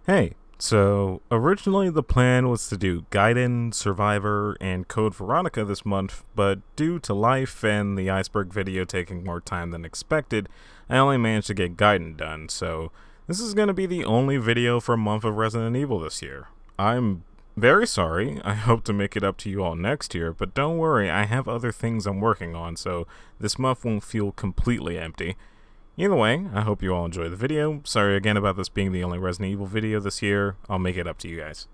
Hey, so originally the plan was to do Gaiden, Survivor, and Code Veronica this month, but due to life and the iceberg video taking more time than expected, I only managed to get Gaiden done, so this is going to be the only video for a month of Resident Evil this year. I'm very sorry, I hope to make it up to you all next year, but don't worry, I have other things I'm working on, so this month won't feel completely empty. Either way, I hope you all enjoy the video. Sorry again about this being the only Resident Evil video this year. I'll make it up to you guys.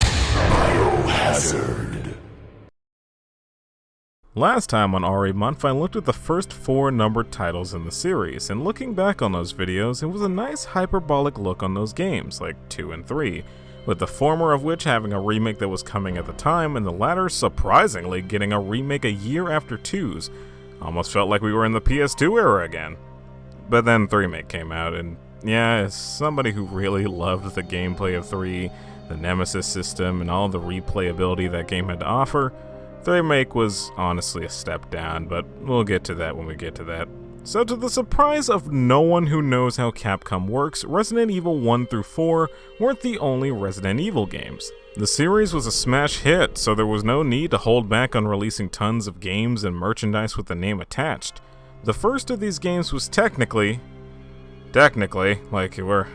Biohazard. Last time on RE Month, I looked at the first 4 numbered titles in the series, and looking back on those videos, it was a nice hyperbolic look on those games, like 2 and 3, with the former of which having a remake that was coming at the time, and the latter surprisingly getting a remake a year after 2's. Almost felt like we were in the PS2 era again. But then 3 Remake came out, and yeah, as somebody who really loved the gameplay of 3, the Nemesis system, and all the replayability that game had to offer, 3 Remake was honestly a step down, but we'll get to that when we get to that. So to the surprise of no one who knows how Capcom works, Resident Evil 1 through 4 weren't the only Resident Evil games. The series was a smash hit, so there was no need to hold back on releasing tons of games and merchandise with the name attached. The first of these games was technically, like we're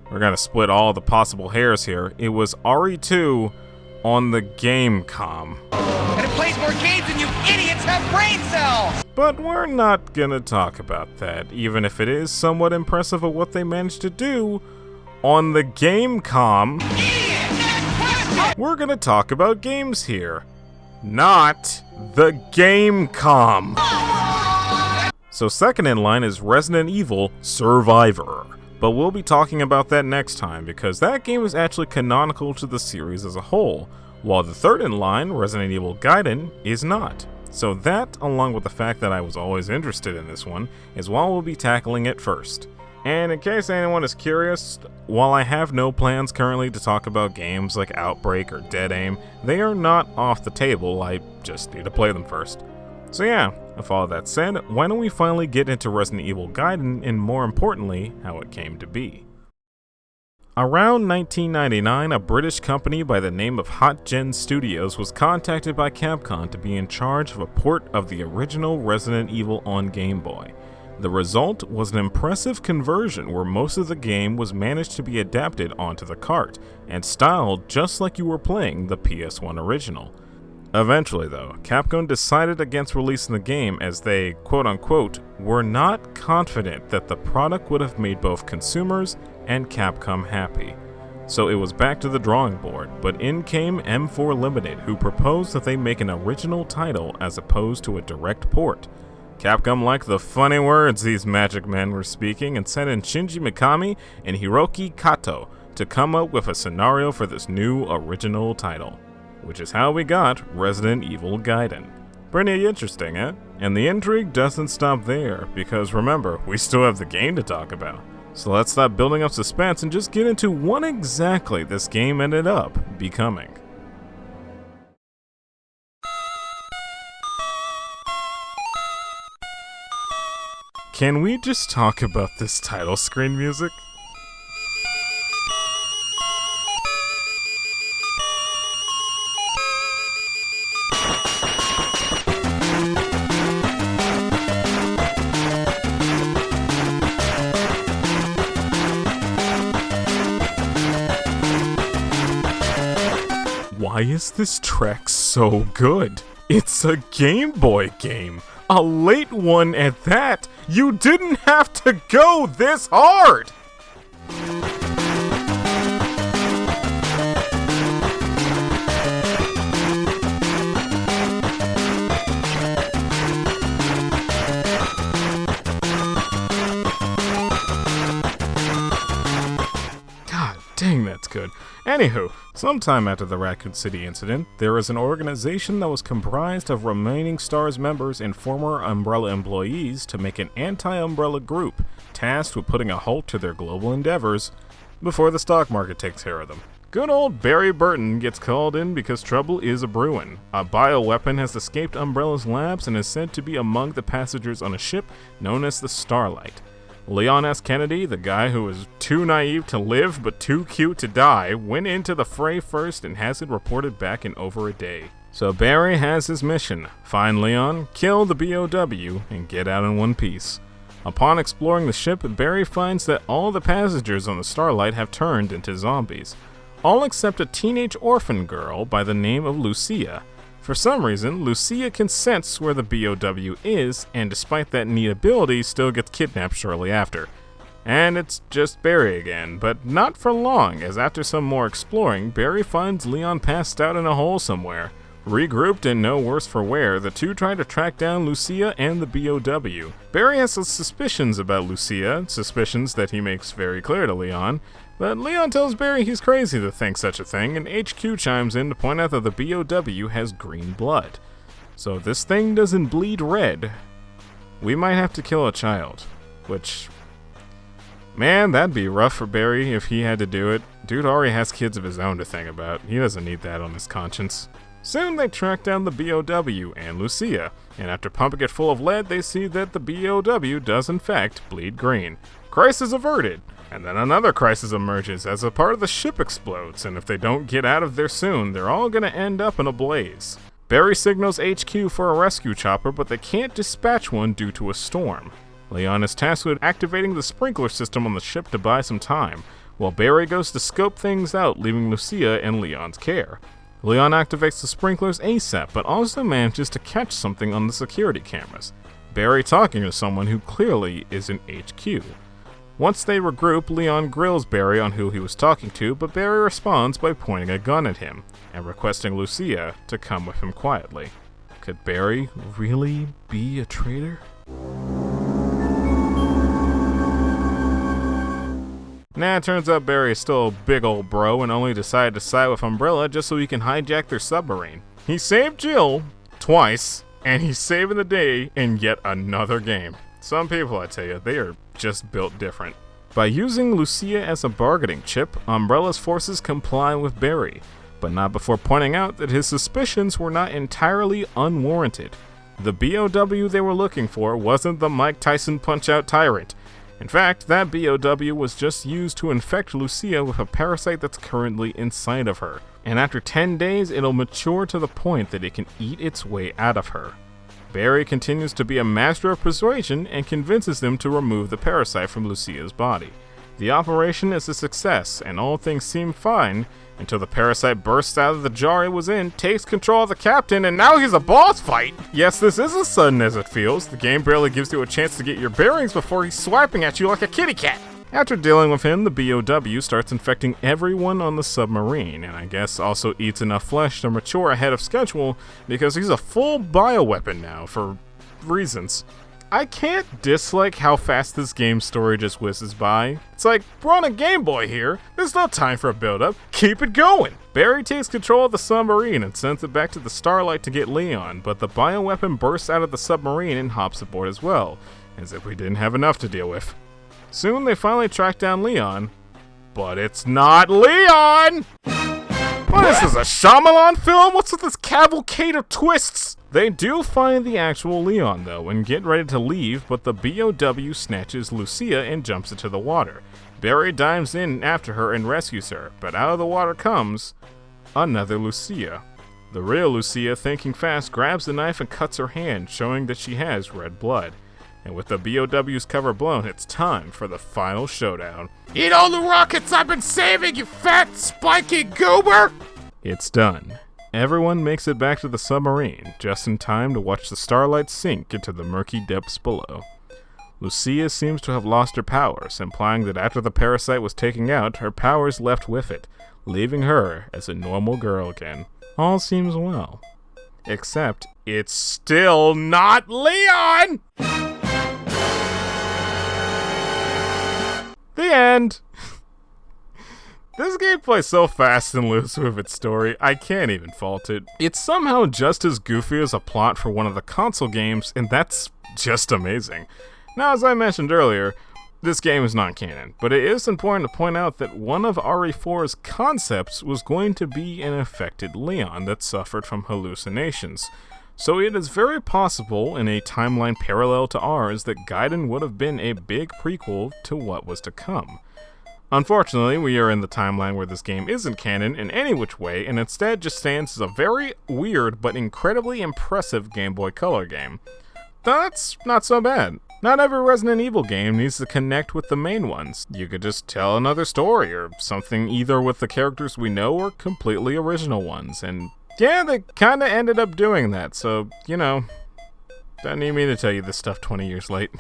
gonna split all the possible hairs here, it was RE2 on the Gamecom. And it plays more games than you idiots have brain cells! But we're not gonna talk about that, even if it is somewhat impressive of what they managed to do on the Gamecom. We're gonna talk about games here, not the Gamecom. So second in line is Resident Evil Survivor, but we'll be talking about that next time because that game is actually canonical to the series as a whole, while the third in line, Resident Evil Gaiden, is not. So that, along with the fact that I was always interested in this one, is why we'll be tackling it first. And in case anyone is curious, while I have no plans currently to talk about games like Outbreak or Dead Aim, they are not off the table, I just need to play them first. So yeah, with all that said, why don't we finally get into Resident Evil Gaiden and more importantly, how it came to be. Around 1999, a British company by the name of HotGen Studios was contacted by Capcom to be in charge of a port of the original Resident Evil on Game Boy. The result was an impressive conversion where most of the game was managed to be adapted onto the cart, and styled just like you were playing the PS1 original. Eventually though, Capcom decided against releasing the game as they, quote-unquote, were not confident that the product would have made both consumers and Capcom happy. So it was back to the drawing board, but in came M4 Limited, who proposed that they make an original title as opposed to a direct port. Capcom liked the funny words these magic men were speaking and sent in Shinji Mikami and Hiroki Kato to come up with a scenario for this new original title, which is how we got Resident Evil Gaiden. Pretty interesting, eh? And the intrigue doesn't stop there, because remember, we still have the game to talk about. So let's stop building up suspense and just get into what exactly this game ended up becoming. Can we just talk about this title screen music? Why is this track so good? It's a Game Boy game. A late one at that. You didn't have to go this hard! God dang, that's good. Anywho, sometime after the Raccoon City incident, there is an organization that was comprised of remaining STARS members and former Umbrella employees to make an anti-Umbrella group, tasked with putting a halt to their global endeavors before the stock market takes care of them. Good old Barry Burton gets called in because trouble is a-brewin'. A bioweapon has escaped Umbrella's labs and is said to be among the passengers on a ship known as the Starlight. Leon S. Kennedy, the guy who was too naive to live but too cute to die, went into the fray first and hasn't reported back in over a day. So Barry has his mission: find Leon, kill the BOW, and get out in one piece. Upon exploring the ship, Barry finds that all the passengers on the Starlight have turned into zombies, all except a teenage orphan girl by the name of Lucia. For some reason, Lucia can sense where the BOW is, and despite that neat ability, still gets kidnapped shortly after. And it's just Barry again, but not for long, as after some more exploring, Barry finds Leon passed out in a hole somewhere. Regrouped and no worse for wear, the two try to track down Lucia and the BOW. Barry has some suspicions about Lucia, suspicions that he makes very clear to Leon, but Leon tells Barry he's crazy to think such a thing, and HQ chimes in to point out that the BOW has green blood. So if this thing doesn't bleed red, we might have to kill a child. Which, man, that'd be rough for Barry if he had to do it. Dude already has kids of his own to think about. He doesn't need that on his conscience. Soon they track down the BOW and Lucia, and after pumping it full of lead, they see that the BOW does in fact bleed green. Crisis averted! And then another crisis emerges as a part of the ship explodes, and if they don't get out of there soon, they're all gonna end up in a blaze. Barry signals HQ for a rescue chopper, but they can't dispatch one due to a storm. Leon is tasked with activating the sprinkler system on the ship to buy some time, while Barry goes to scope things out, leaving Lucia in Leon's care. Leon activates the sprinklers ASAP, but also manages to catch something on the security cameras. Barry talking to someone who clearly isn't HQ. Once they regroup, Leon grills Barry on who he was talking to, but Barry responds by pointing a gun at him, and requesting Lucia to come with him quietly. Could Barry really be a traitor? Nah, it turns out Barry is still a big old bro and only decided to side with Umbrella just so he can hijack their submarine. He saved Jill twice, and he's saving the day in yet another game. Some people, I tell you, they are just built different. By using Lucia as a bargaining chip, Umbrella's forces comply with Barry, but not before pointing out that his suspicions were not entirely unwarranted. The BOW they were looking for wasn't the Mike Tyson Punch-Out Tyrant. In fact, that BOW was just used to infect Lucia with a parasite that's currently inside of her, and after 10 days it'll mature to the point that it can eat its way out of her. Barry continues to be a master of persuasion and convinces them to remove the parasite from Lucia's body. The operation is a success, and all things seem fine until the parasite bursts out of the jar it was in, takes control of the captain, and now he's a boss fight! Yes, this is as sudden as it feels. The game barely gives you a chance to get your bearings before he's swiping at you like a kitty cat. After dealing with him, the BOW starts infecting everyone on the submarine, and I guess also eats enough flesh to mature ahead of schedule because he's a full bioweapon now, for reasons. I can't dislike how fast this game's story just whizzes by. It's like, we're on a Game Boy here, there's no time for a build-up, keep it going! Barry takes control of the submarine and sends it back to the Starlight to get Leon, but the bioweapon bursts out of the submarine and hops aboard as well, as if we didn't have enough to deal with. Soon they finally track down Leon, but it's not Leon! What is this, a Shyamalan film? What's with this cavalcade of twists? They do find the actual Leon though and get ready to leave, but the BOW snatches Lucia and jumps into the water. Barry dives in after her and rescues her, but out of the water comes another Lucia. The real Lucia, thinking fast, grabs the knife and cuts her hand, showing that she has red blood. And with the BOW's cover blown, it's time for the final showdown. Eat all the rockets I've been saving, you fat, spiky goober! It's done. Everyone makes it back to the submarine, just in time to watch the Starlight sink into the murky depths below. Lucia seems to have lost her powers, implying that after the parasite was taken out, her powers left with it, leaving her as a normal girl again. All seems well. Except, it's still not Leon! The end! This game plays so fast and loose with its story, I can't even fault it. It's somehow just as goofy as a plot for one of the console games, and that's just amazing. Now, as I mentioned earlier, this game is not canon, but it is important to point out that one of RE4's concepts was going to be an affected Leon that suffered from hallucinations. So it is very possible in a timeline parallel to ours that Gaiden would have been a big prequel to what was to come. Unfortunately, we are in the timeline where this game isn't canon in any which way, and instead just stands as a very weird but incredibly impressive Game Boy Color game. That's not so bad. Not every Resident Evil game needs to connect with the main ones. You could just tell another story or something either with the characters we know or completely original ones, and yeah, they kinda ended up doing that, so, you know, don't need me to tell you this stuff 20 years late.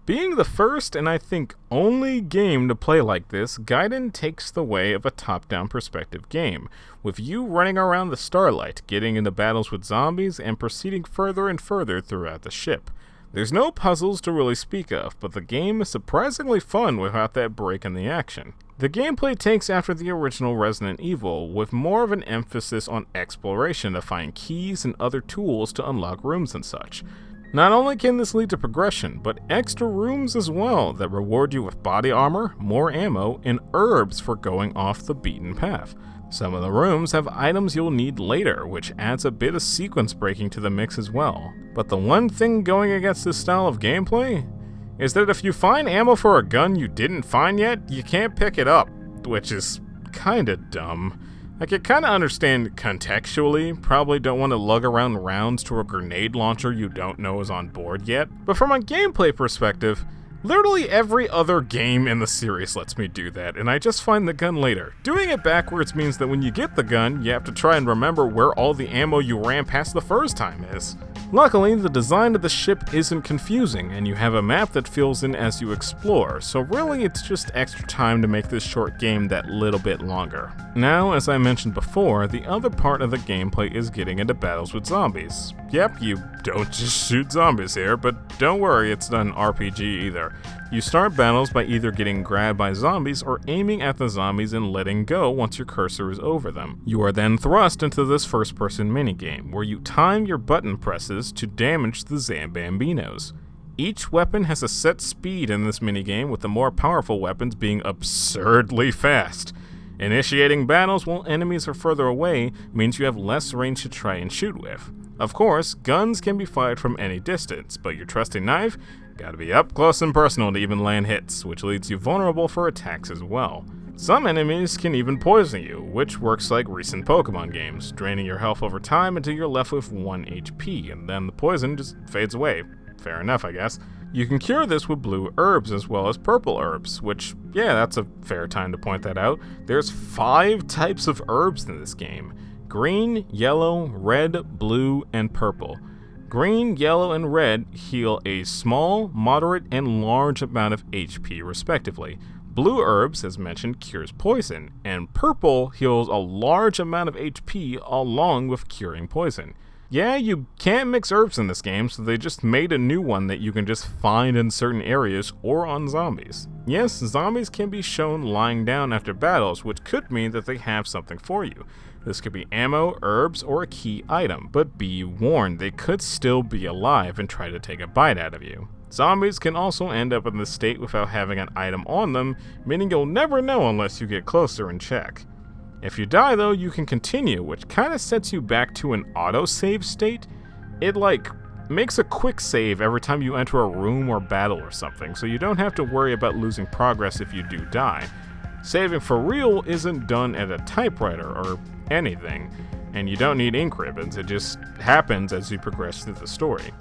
Being the first and I think only game to play like this, Gaiden takes the way of a top-down perspective game, with you running around the starlight, getting into battles with zombies, and proceeding further and further throughout the ship. There's no puzzles to really speak of, but the game is surprisingly fun without that break in the action. The gameplay takes after the original Resident Evil, with more of an emphasis on exploration to find keys and other tools to unlock rooms and such. Not only can this lead to progression, but extra rooms as well that reward you with body armor, more ammo, and herbs for going off the beaten path. Some of the rooms have items you'll need later, which adds a bit of sequence breaking to the mix as well. But the one thing going against this style of gameplay is that if you find ammo for a gun you didn't find yet, you can't pick it up, which is kinda dumb. I can kinda understand contextually, probably don't want to lug around rounds to a grenade launcher you don't know is on board yet, but from a gameplay perspective, literally every other game in the series lets me do that, and I just find the gun later. Doing it backwards means that when you get the gun, you have to try and remember where all the ammo you ran past the first time is. Luckily, the design of the ship isn't confusing, and you have a map that fills in as you explore, so really it's just extra time to make this short game that little bit longer. Now, as I mentioned before, the other part of the gameplay is getting into battles with zombies. Yep, you don't just shoot zombies here, but don't worry, it's not an RPG either. You start battles by either getting grabbed by zombies or aiming at the zombies and letting go once your cursor is over them. You are then thrust into this first-person minigame, where you time your button presses to damage the Zambambinos. Each weapon has a set speed in this minigame, with the more powerful weapons being absurdly fast. Initiating battles while enemies are further away means you have less range to try and shoot with. Of course, guns can be fired from any distance, but your trusty knife gotta be up close and personal to even land hits, which leaves you vulnerable for attacks as well. Some enemies can even poison you, which works like recent Pokemon games, draining your health over time until you're left with 1 HP, and then the poison just fades away. Fair enough, I guess. You can cure this with blue herbs as well as purple herbs, which, yeah, that's a fair time to point that out. There's 5 types of herbs in this game: green, yellow, red, blue, and purple. Green, yellow, and red heal a small, moderate, and large amount of HP respectively. Blue herbs, as mentioned, cures poison, and purple heals a large amount of HP along with curing poison. Yeah, you can't mix herbs in this game, so they just made a new one that you can just find in certain areas or on zombies. Yes, zombies can be shown lying down after battles, which could mean that they have something for you. This could be ammo, herbs, or a key item, but be warned, they could still be alive and try to take a bite out of you. Zombies can also end up in this state without having an item on them, meaning you'll never know unless you get closer and check. If you die though, you can continue, which kinda sets you back to an autosave state. It makes a quick save every time you enter a room or battle or something, so you don't have to worry about losing progress if you do die. Saving for real isn't done at a typewriter or anything, and you don't need ink ribbons, it just happens as you progress through the story.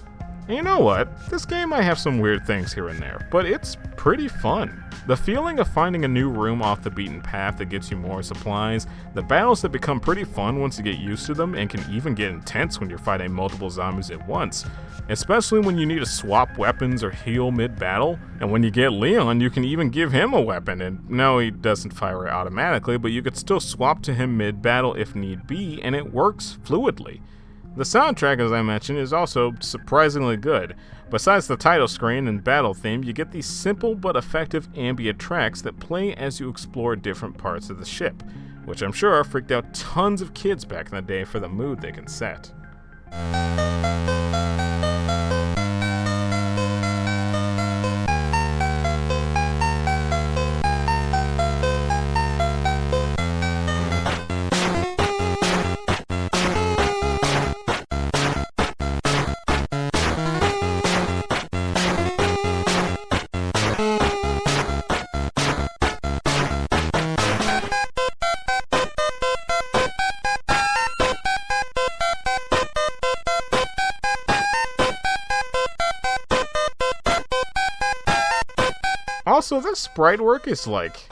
And you know what? This game might have some weird things here and there, but it's pretty fun. The feeling of finding a new room off the beaten path that gets you more supplies, the battles that become pretty fun once you get used to them and can even get intense when you're fighting multiple zombies at once, especially when you need to swap weapons or heal mid-battle. And when you get Leon, you can even give him a weapon, and no, he doesn't fire it automatically, but you could still swap to him mid-battle if need be, and it works fluidly. The soundtrack, as I mentioned, is also surprisingly good. Besides the title screen and battle theme, you get these simple but effective ambient tracks that play as you explore different parts of the ship, which I'm sure freaked out tons of kids back in the day for the mood they can set. Also, this sprite work is like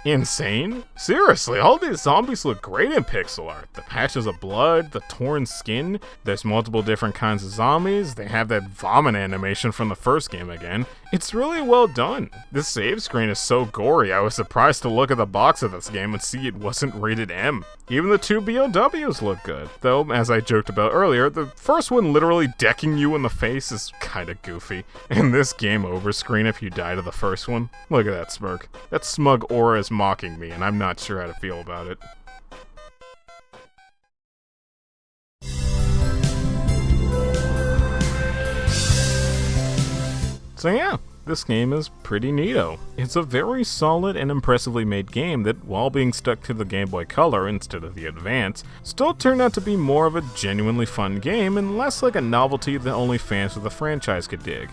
insane. Seriously, all these zombies look great in pixel art. The patches of blood, the torn skin, there's multiple different kinds of zombies, they have that vomit animation from the first game again. It's really well done. This save screen is so gory, I was surprised to look at the box of this game and see it wasn't rated M. Even the 2 BOWs look good, though, as I joked about earlier, the first one literally decking you in the face is kinda goofy. And this game over screen if you die to the first one, look at that smirk. That smug aura is mocking me, and I'm not sure how to feel about it. So yeah, this game is pretty neato. It's a very solid and impressively made game that, while being stuck to the Game Boy Color instead of the Advance, still turned out to be more of a genuinely fun game and less like a novelty that only fans of the franchise could dig.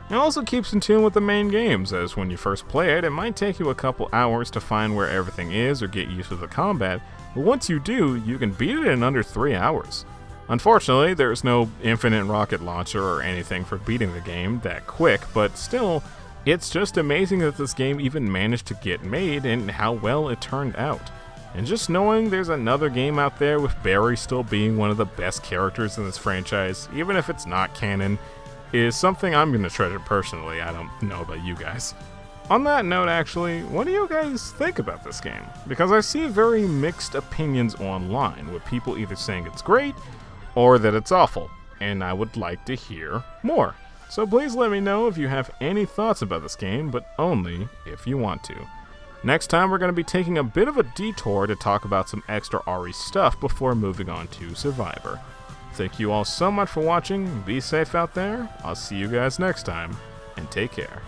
It also keeps in tune with the main games, as when you first play it, it might take you a couple hours to find where everything is or get used to the combat, but once you do, you can beat it in under 3 hours. Unfortunately, there's no infinite rocket launcher or anything for beating the game that quick, but still, it's just amazing that this game even managed to get made and how well it turned out. And just knowing there's another game out there with Barry still being one of the best characters in this franchise, even if it's not canon, is something I'm going to treasure personally. I don't know about you guys. On that note, actually, what do you guys think about this game? Because I see very mixed opinions online, with people either saying it's great, or that it's awful, and I would like to hear more. So please let me know if you have any thoughts about this game, but only if you want to. Next time we're going to be taking a bit of a detour to talk about some extra RE stuff before moving on to Survivor. Thank you all so much for watching, be safe out there, I'll see you guys next time, and take care.